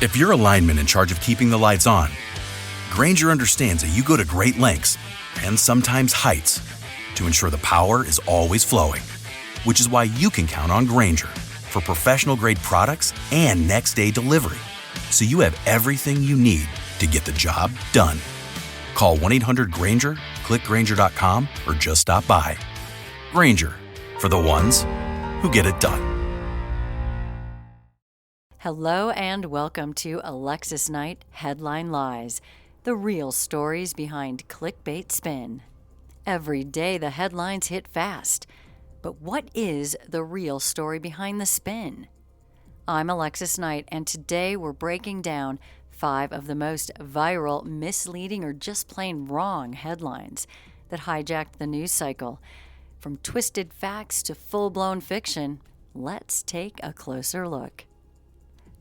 If you're a lineman in charge of keeping the lights on, Grainger understands that you go to great lengths, and sometimes heights, to ensure the power is always flowing. Which is why you can count on Grainger for professional-grade products and next-day delivery, so you have everything you need to get the job done. Call 1-800-GRAINGER, click Grainger.com, or just stop by. Grainger, for the ones who get it done. Hello and welcome to Alexis Knight Headline Lies, the real stories behind clickbait spin. Every day the headlines hit fast, but what is the real story behind the spin? I'm Alexis Knight, and today we're breaking down 5 of the most viral, misleading, or just plain wrong headlines that hijacked the news cycle. From twisted facts to full-blown fiction, let's take a closer look.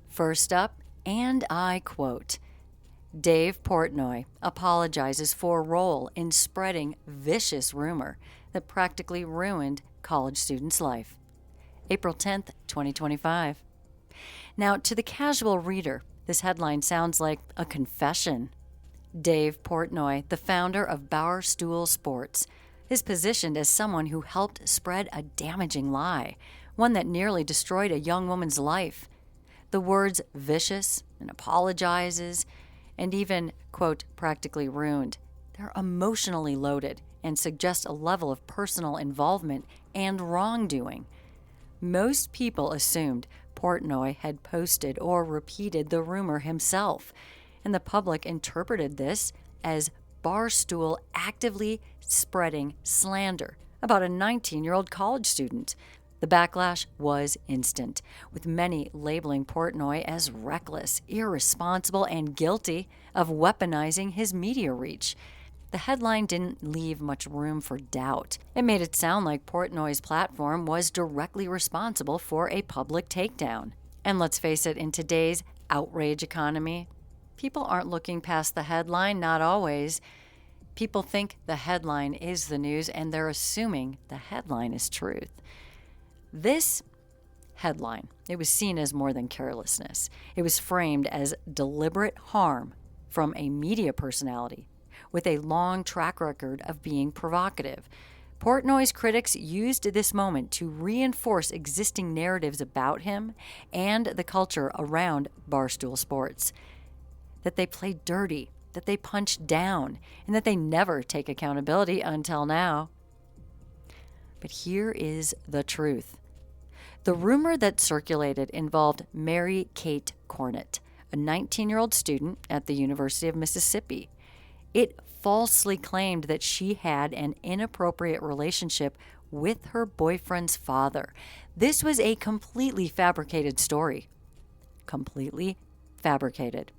First up, and I quote, Dave Portnoy apologizes for role in spreading vicious rumor that practically ruined college student's life. April 10th, 2025. Now, to the casual reader, this headline sounds like a confession. Dave Portnoy, the founder of Barstool Sports, is positioned as someone who helped spread a damaging lie, one that nearly destroyed a young woman's life. The words vicious and apologizes and even, quote, practically ruined, they're emotionally loaded and suggest a level of personal involvement and wrongdoing. Most people assumed Portnoy had posted or repeated the rumor himself, and the public interpreted this as Barstool actively spreading slander about a 19-year-old college student. The backlash was instant, with many labeling Portnoy as reckless, irresponsible, and guilty of weaponizing his media reach. The headline didn't leave much room for doubt. It made it sound like Portnoy's platform was directly responsible for a public takedown. And let's face it, in today's outrage economy, people aren't looking past the headline, not always. People think the headline is the news, and they're assuming the headline is truth. This headline, it was seen as more than carelessness. It was framed as deliberate harm from a media personality with a long track record of being provocative. Portnoy's critics used this moment to reinforce existing narratives about him and the culture around Barstool Sports. That they play dirty, that they punch down, and that they never take accountability until now. But here is the truth. The rumor that circulated involved Mary Kate Cornett, a 19-year-old student at the University of Mississippi. It falsely claimed that she had an inappropriate relationship with her boyfriend's father. This was a completely fabricated story. Completely fabricated.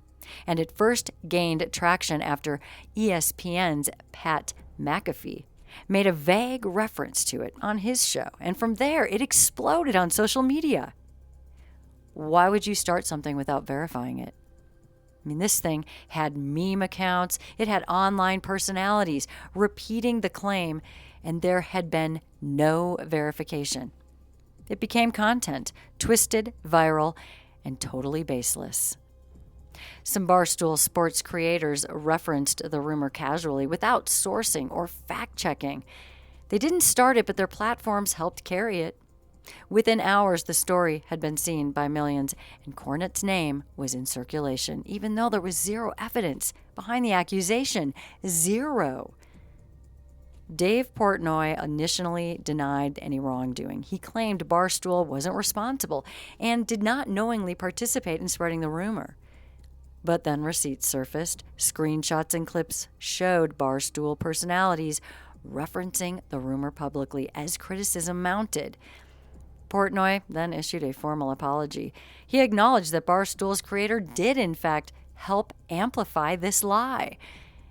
And it first gained traction after ESPN's Pat McAfee made a vague reference to it on his show, and from there it exploded on social media. Why would you start something without verifying it? I mean, this thing had meme accounts, it had online personalities repeating the claim, and there had been no verification. It became content, twisted, viral, and totally baseless. Some Barstool Sports creators referenced the rumor casually without sourcing or fact-checking. They didn't start it, but their platforms helped carry it. Within hours, the story had been seen by millions, and Cornett's name was in circulation, even though there was zero evidence behind the accusation. Zero. Dave Portnoy initially denied any wrongdoing. He claimed Barstool wasn't responsible and did not knowingly participate in spreading the rumor. But then receipts surfaced. Screenshots and clips showed Barstool personalities referencing the rumor publicly as criticism mounted. Portnoy then issued a formal apology. He acknowledged that Barstool's creator did, in fact, help amplify this lie.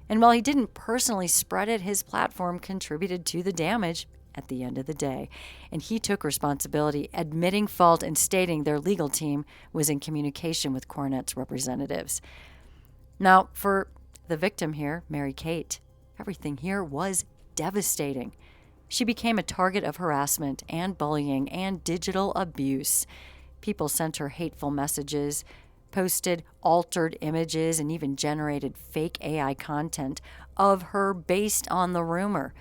And while he didn't personally spread it, his platform contributed to the damage at the end of the day. And he took responsibility, admitting fault and stating their legal team was in communication with Cornett's representatives. Now, for the victim here, Mary Kate, everything here was devastating. She became a target of harassment and bullying and digital abuse. People sent her hateful messages, posted altered images, and even generated fake AI content of her based on the rumor.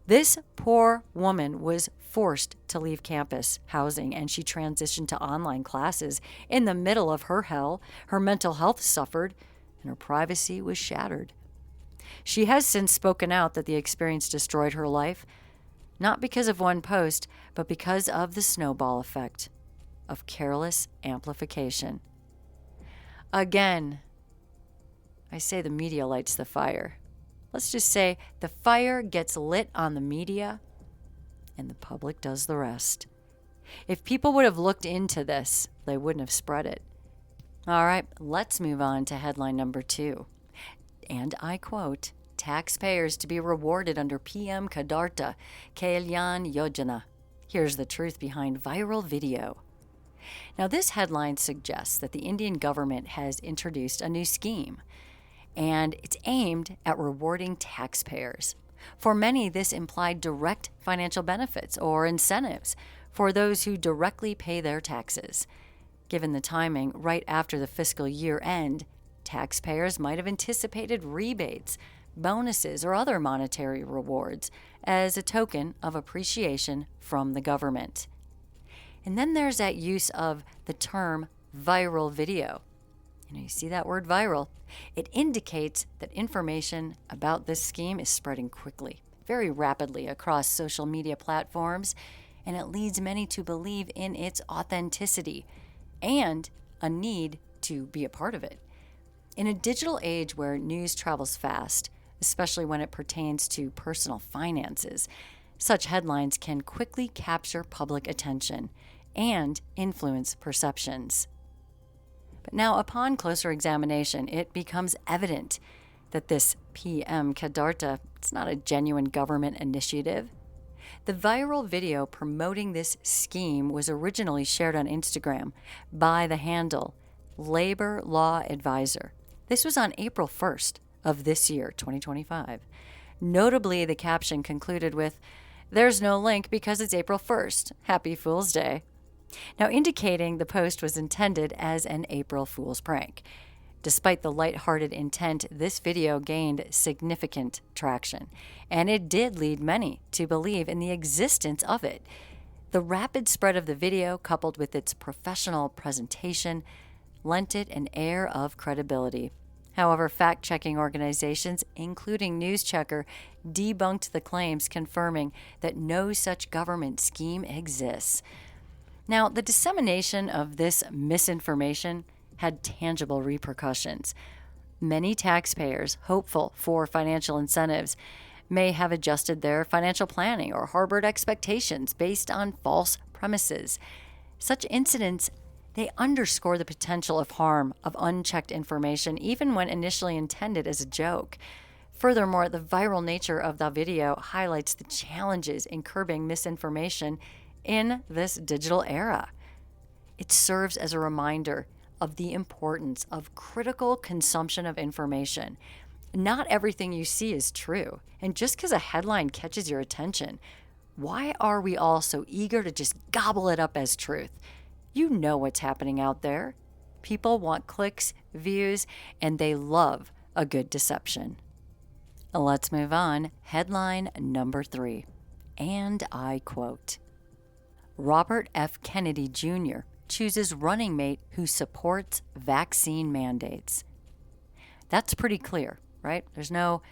This poor woman was forced to leave campus housing, and she transitioned to online classes in the middle of her hell. Her mental health suffered, and her privacy was shattered. She has since spoken out that the experience destroyed her life, not because of one post, but because of the snowball effect of careless amplification. Again, I say the media lights the fire. Let's just say the fire gets lit on the media and the public does the rest. If people would have looked into this, they wouldn't have spread it. All right, let's move on to headline number 2. And I quote, "Taxpayers to be rewarded under PM Kadarta Kalyan Yojana. Here's the truth behind viral video." Now, this headline suggests that the Indian government has introduced a new scheme, and it's aimed at rewarding taxpayers. For many, this implied direct financial benefits or incentives for those who directly pay their taxes. Given the timing right after the fiscal year end, taxpayers might have anticipated rebates, bonuses, or other monetary rewards as a token of appreciation from the government. And then there's that use of the term viral video. You see that word viral? It indicates that information about this scheme is spreading quickly, very rapidly across social media platforms, and it leads many to believe in its authenticity and a need to be a part of it. In a digital age where news travels fast, especially when it pertains to personal finances, such headlines can quickly capture public attention and influence perceptions. But now, upon closer examination, it becomes evident that this PM Kadarta, it's not a genuine government initiative. The viral video promoting this scheme was originally shared on Instagram by the handle Labor Law Advisor. This was on April 1st of this year, 2025. Notably, the caption concluded with, "There's no link because it's April 1st. Happy Fool's Day." Now, indicating the post was intended as an April Fool's prank. Despite the lighthearted intent, this video gained significant traction, and it did lead many to believe in the existence of it. The rapid spread of the video, coupled with its professional presentation, lent it an air of credibility. However, fact-checking organizations, including NewsChecker, debunked the claims, confirming that no such government scheme exists. Now, the dissemination of this misinformation had tangible repercussions. Many taxpayers, hopeful for financial incentives, may have adjusted their financial planning or harbored expectations based on false premises. Such incidents, they underscore the potential of harm of unchecked information, even when initially intended as a joke. Furthermore, the viral nature of the video highlights the challenges in curbing misinformation in this digital era. It serves as a reminder of the importance of critical consumption of information. Not everything you see is true, and just because a headline catches your attention, why are we all so eager to just gobble it up as truth? You know what's happening out there. People want clicks, views, and they love a good deception. Let's move on. Headline number 3. And I quote, "Robert F. Kennedy Jr. chooses running mate who supports vaccine mandates." That's pretty clear, right? There's no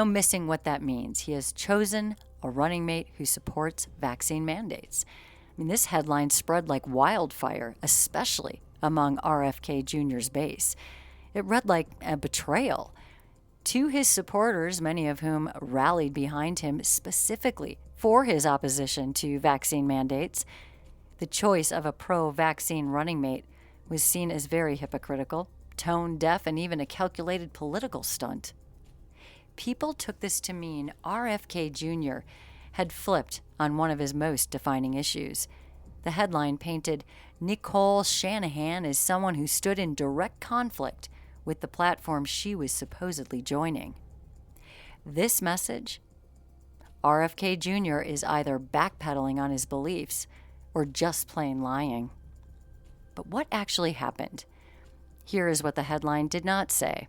missing what that means. He has chosen a running mate who supports vaccine mandates. I mean, this headline spread like wildfire, especially among RFK Jr.'s base. It read like a betrayal. To his supporters, many of whom rallied behind him specifically for his opposition to vaccine mandates, the choice of a pro-vaccine running mate was seen as very hypocritical, tone-deaf, and even a calculated political stunt. People took this to mean RFK Jr. had flipped on one of his most defining issues. The headline painted Nicole Shanahan as someone who stood in direct conflict with the platform she was supposedly joining. This message? RFK Jr. is either backpedaling on his beliefs or just plain lying. But what actually happened? Here is what the headline did not say.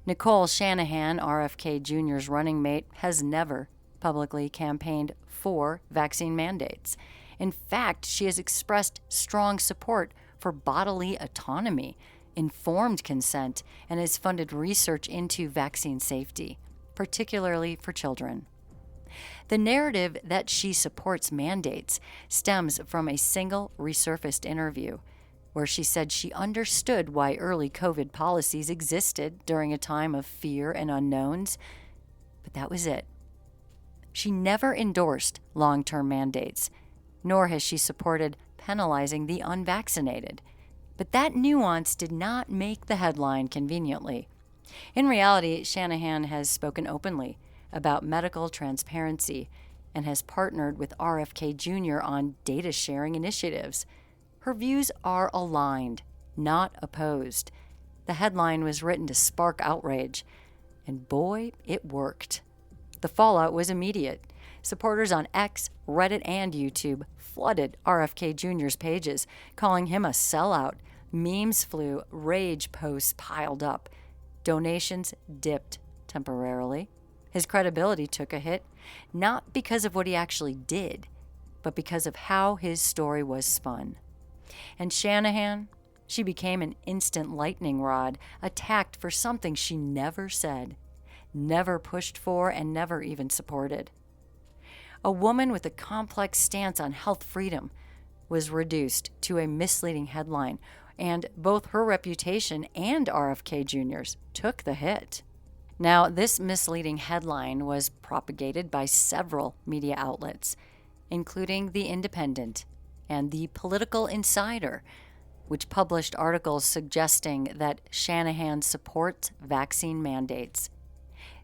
Nicole Shanahan, RFK Jr.'s running mate, has never publicly campaigned for vaccine mandates. In fact, she has expressed strong support for bodily autonomy, informed consent, and has funded research into vaccine safety, particularly for children. The narrative that she supports mandates stems from a single resurfaced interview where she said she understood why early COVID policies existed during a time of fear and unknowns, but that was it. She never endorsed long-term mandates, nor has she supported penalizing the unvaccinated. But that nuance did not make the headline conveniently. In reality, Shanahan has spoken openly about medical transparency and has partnered with RFK Jr. on data sharing initiatives. Her views are aligned, not opposed. The headline was written to spark outrage, and boy, it worked. The fallout was immediate. Supporters on X, Reddit, and YouTube flooded RFK Jr.'s pages, calling him a sellout. Memes flew, rage posts piled up. Donations dipped temporarily. His credibility took a hit, not because of what he actually did, but because of how his story was spun. And Shanahan, she became an instant lightning rod, attacked for something she never said, never pushed for, and never even supported. A woman with a complex stance on health freedom was reduced to a misleading headline, and both her reputation and RFK Jr.'s took the hit. Now, this misleading headline was propagated by several media outlets, including The Independent and The Political Insider, which published articles suggesting that Shanahan supports vaccine mandates.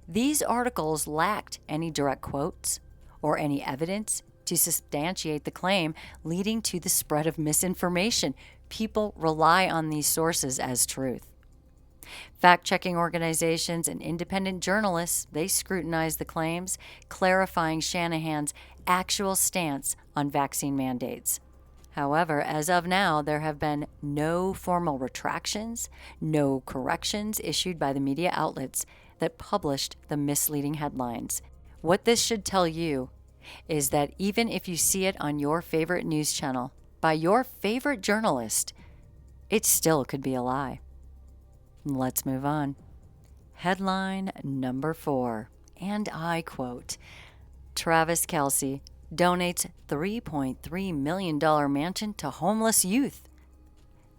These articles lacked any direct quotes or any evidence to substantiate the claim, leading to the spread of misinformation. People rely on these sources as truth. Fact-checking organizations and independent journalists, they scrutinize the claims, clarifying Shanahan's actual stance on vaccine mandates. However, as of now, there have been no formal retractions, no corrections issued by the media outlets that published the misleading headlines. What this should tell you is that even if you see it on your favorite news channel by your favorite journalist, it still could be a lie. Let's move on. Headline number 4, and I quote, Travis Kelce donates $3.3 million mansion to homeless youth.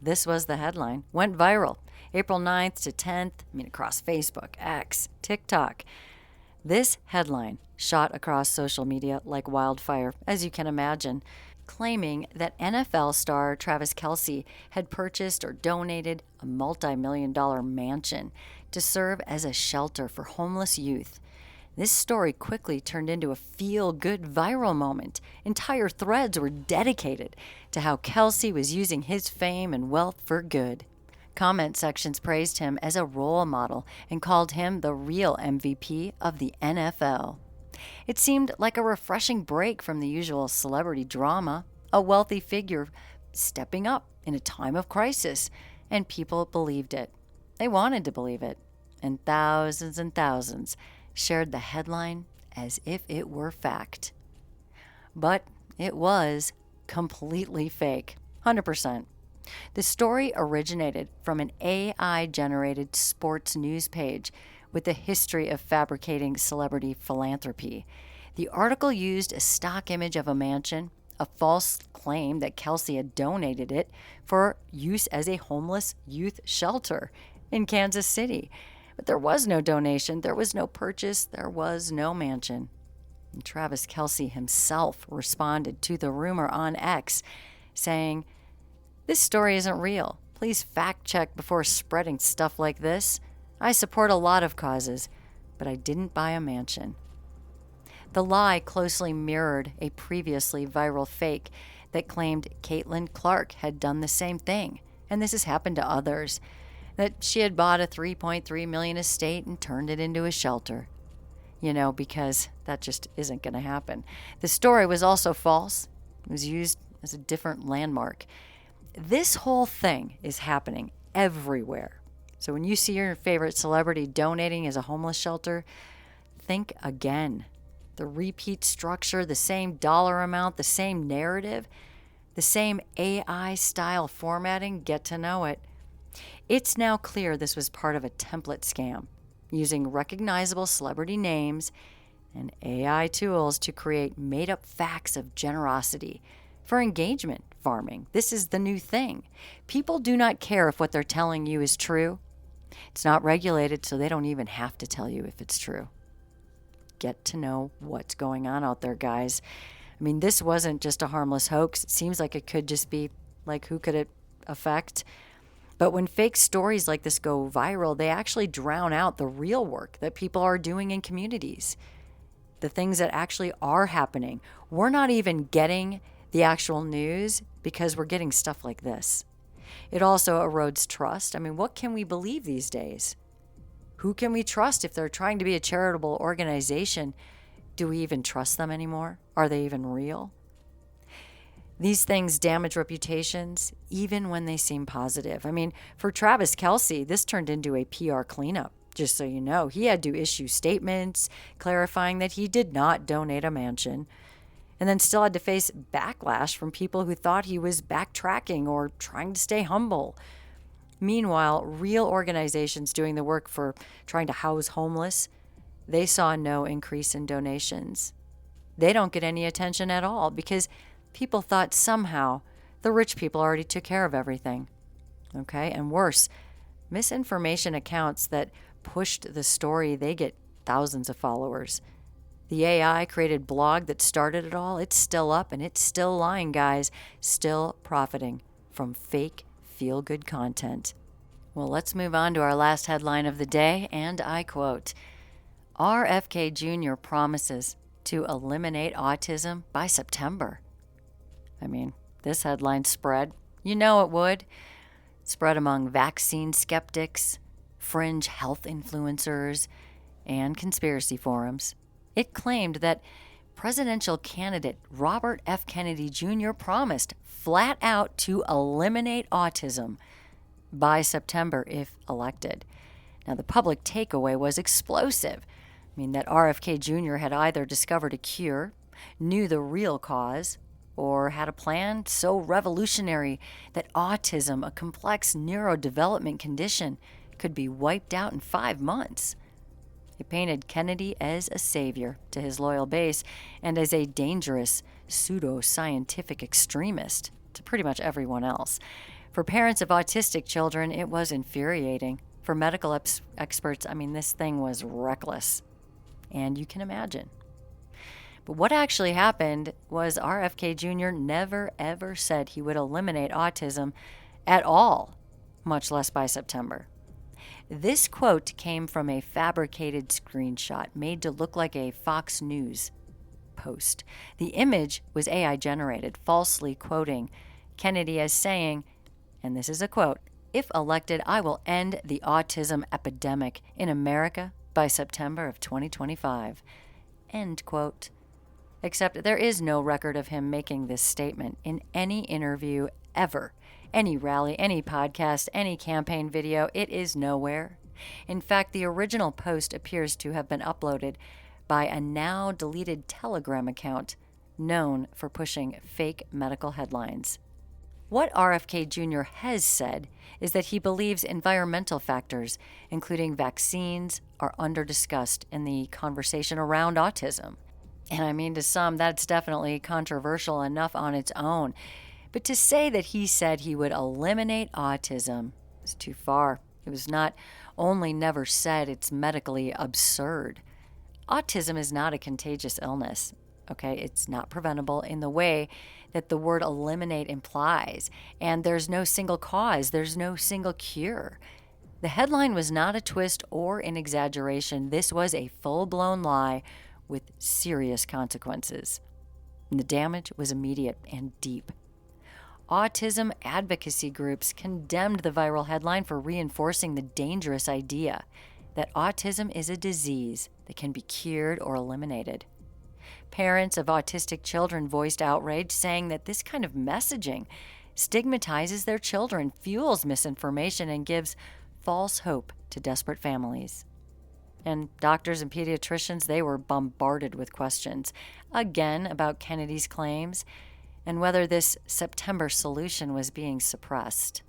This was the headline. Went viral April 9th to 10th, across Facebook, X, TikTok. This headline shot across social media like wildfire, as you can imagine, claiming that NFL star Travis Kelce had purchased or donated a multi-million-dollar mansion to serve as a shelter for homeless youth. This story quickly turned into a feel-good viral moment. Entire threads were dedicated to how Kelce was using his fame and wealth for good. Comment sections praised him as a role model and called him the real MVP of the NFL. It seemed like a refreshing break from the usual celebrity drama, a wealthy figure stepping up in a time of crisis, and people believed it. They wanted to believe it, and thousands shared the headline as if it were fact. But it was completely fake, 100%. The story originated from an AI-generated sports news page with a history of fabricating celebrity philanthropy. The article used a stock image of a mansion, a false claim that Kelce had donated it for use as a homeless youth shelter in Kansas City. But there was no donation, there was no purchase, there was no mansion. And Travis Kelce himself responded to the rumor on X, saying, "This story isn't real. Please fact check before spreading stuff like this. I support a lot of causes, but I didn't buy a mansion." The lie closely mirrored a previously viral fake that claimed Caitlin Clark had done the same thing, and this has happened to others, that she had bought a $3.3 million estate and turned it into a shelter. Because that just isn't going to happen. The story was also false. It was used as a different landmark. this whole thing is happening everywhere. So when you see your favorite celebrity donating as a homeless shelter, think again. The repeat structure, the same dollar amount, the same narrative, the same AI-style formatting, get to know it. It's now clear this was part of a template scam, using recognizable celebrity names and AI tools to create made-up facts of generosity for engagement farming. This is the new thing. People do not care if what they're telling you is true. It's not regulated, so they don't even have to tell you if it's true. Get to know what's going on out there, guys. I mean, this wasn't just a harmless hoax. It seems like it could just be, like, who could it affect? But when fake stories like this go viral, they actually drown out the real work that people are doing in communities. The things that actually are happening. We're not even getting the actual news because we're getting stuff like this. It also erodes trust. I mean, what can we believe these days? Who can we trust if they're trying to be a charitable organization? Do we even trust them anymore? Are they even real? These things damage reputations even when they seem positive. I mean, for Travis Kelce, this turned into a PR cleanup, just so you know. He had to issue statements clarifying that he did not donate a mansion, and then still had to face backlash from people who thought he was backtracking or trying to stay humble. Meanwhile, real organizations doing the work for trying to house homeless, they saw no increase in donations. They don't get any attention at all because people thought somehow the rich people already took care of everything. Okay? And worse, misinformation accounts that pushed the story, they get thousands of followers. The AI created blog that started it all. It's still up and it's still lying, guys. Still profiting from fake feel-good content. Well, let's move on to our last headline of the day, and I quote, RFK Jr. promises to eliminate autism by September. I mean, this headline spread. You know it would. Spread among vaccine skeptics, fringe health influencers, and conspiracy forums. It claimed that presidential candidate Robert F. Kennedy Jr. promised flat out to eliminate autism by September if elected. Now, the public takeaway was explosive. I mean, that RFK Jr. had either discovered a cure, knew the real cause, or had a plan so revolutionary that autism, a complex neurodevelopment condition, could be wiped out in 5 months. It painted Kennedy as a savior to his loyal base and as a dangerous pseudo-scientific extremist to pretty much everyone else. For parents of autistic children, it was infuriating. For medical experts, I mean, this thing was reckless. And you can imagine. But what actually happened was RFK Jr. never, ever said he would eliminate autism at all, much less by September. This quote came from a fabricated screenshot made to look like a Fox News post. The image was AI generated, falsely quoting Kennedy as saying, and this is a quote, "If elected, I will end the autism epidemic in America by September of 2025. End quote. Except there is no record of him making this statement in any interview ever. Any rally, any podcast, any campaign video, it is nowhere. In fact, the original post appears to have been uploaded by a now deleted Telegram account known for pushing fake medical headlines. What RFK Jr. has said is that he believes environmental factors, including vaccines, are under-discussed in the conversation around autism. And I mean, to some, that's definitely controversial enough on its own. But to say that he said he would eliminate autism is too far. It was not only never said, it's medically absurd. Autism is not a contagious illness, okay? It's not preventable in the way that the word eliminate implies. And there's no single cause. There's no single cure. The headline was not a twist or an exaggeration. This was a full-blown lie with serious consequences. And the damage was immediate and deep. Autism advocacy groups condemned the viral headline for reinforcing the dangerous idea that autism is a disease that can be cured or eliminated. Parents of autistic children voiced outrage, saying that this kind of messaging stigmatizes their children, fuels misinformation, and gives false hope to desperate families. And doctors and pediatricians, they were bombarded with questions, again, about Kennedy's claims and whether this September solution was being suppressed.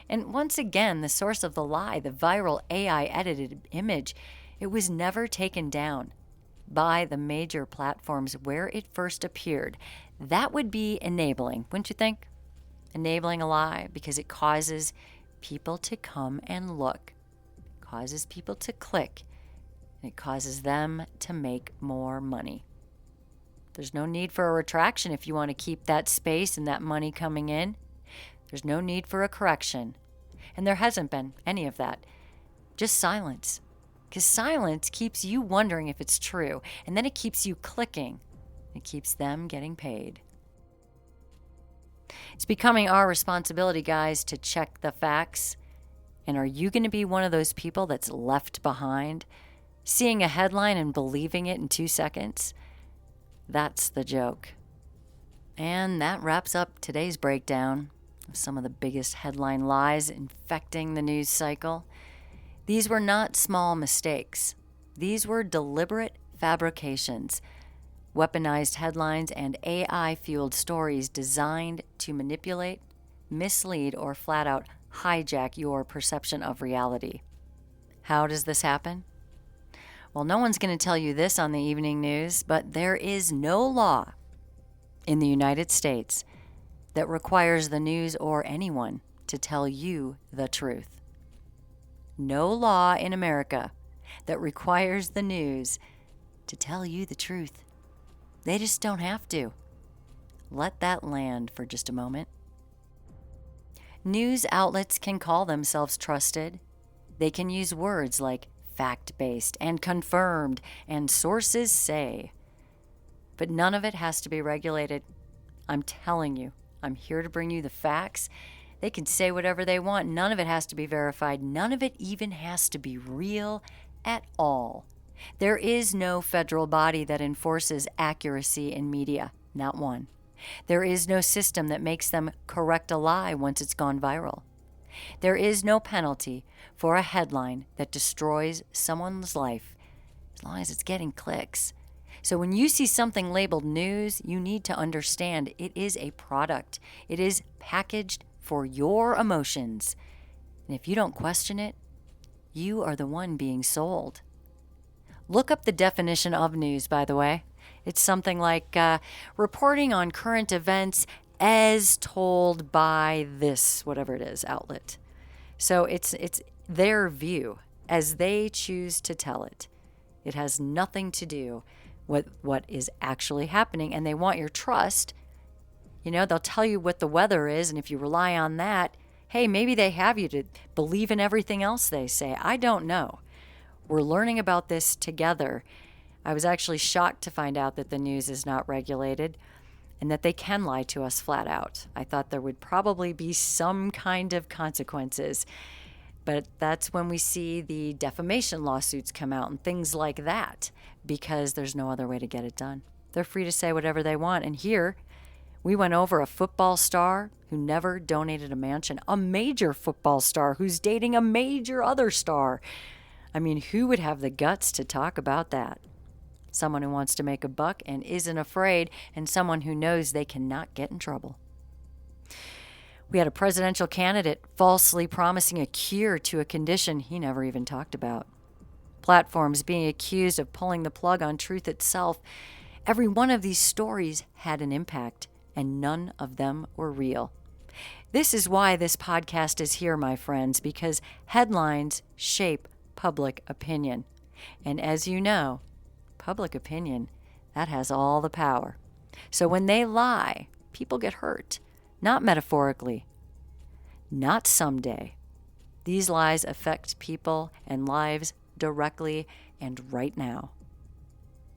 And once again, the source of the lie, the viral AI-edited image, it was never taken down by the major platforms where it first appeared. That would be enabling, wouldn't you think? Enabling a lie, because it causes people to come and look, it causes people to click, and it causes them to make more money. There's no need for a retraction if you want to keep that space and that money coming in. There's no need for a correction. And there hasn't been any of that. Just silence. Because silence keeps you wondering if it's true. And then it keeps you clicking. It keeps them getting paid. It's becoming our responsibility, guys, to check the facts. And are you going to be one of those people that's left behind, seeing a headline and believing it in 2 seconds? That's the joke. And that wraps up today's breakdown of some of the biggest headline lies infecting the news cycle. These were not small mistakes. These were deliberate fabrications, weaponized headlines, and AI-fueled stories designed to manipulate, mislead, or flat out hijack your perception of reality. How does this happen? Well, no one's going to tell you this on the evening news, but there is no law in the United States that requires the news or anyone to tell you the truth. No law in America that requires the news to tell you the truth. They just don't have to. Let that land for just a moment. News outlets can call themselves trusted. They can use words like fact-based and confirmed and sources say. But none of it has to be regulated. I'm telling you, I'm here to bring you the facts. They can say whatever they want. None of it has to be verified. None of it even has to be real at all. There is no federal body that enforces accuracy in media, not one. There is no system that makes them correct a lie once it's gone viral. There is no penalty for a headline that destroys someone's life as long as it's getting clicks. So when you see something labeled news, you need to understand it is a product. It is packaged for your emotions. And if you don't question it, you are the one being sold. Look up the definition of news, by the way. It's something like reporting on current events as told by this, whatever it is, outlet. So it's their view as they choose to tell it. It has nothing to do with what is actually happening, and they want your trust. You know, they'll tell you what the weather is, and if you rely on that, hey, maybe they have you to believe in everything else they say. I don't know. We're learning about this together. I was actually shocked to find out that the news is not regulated and that they can lie to us flat out. I thought there would probably be some kind of consequences, but that's when we see the defamation lawsuits come out and things like that, because there's no other way to get it done. They're free to say whatever they want. And here, we went over a football star who never donated a mansion, a major football star who's dating a major other star. I mean, who would have the guts to talk about that? Someone who wants to make a buck and isn't afraid, and someone who knows they cannot get in trouble. We had a presidential candidate falsely promising a cure to a condition he never even talked about. Platforms being accused of pulling the plug on truth itself. Every one of these stories had an impact, and none of them were real. This is why this podcast is here, my friends, because headlines shape public opinion. And as you know, public opinion, that has all the power. So when they lie, people get hurt. Not metaphorically. Not someday. These lies affect people and lives directly and right now.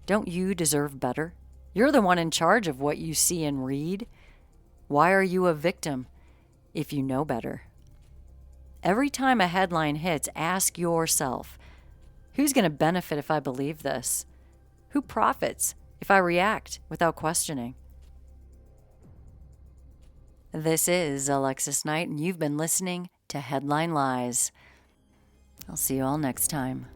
Don't you deserve better? You're the one in charge of what you see and read. Why are you a victim if you know better? Every time a headline hits, ask yourself, who's going to benefit if I believe this? Who profits if I react without questioning? This is Alexis Knight, and you've been listening to Headline Lies. I'll see you all next time.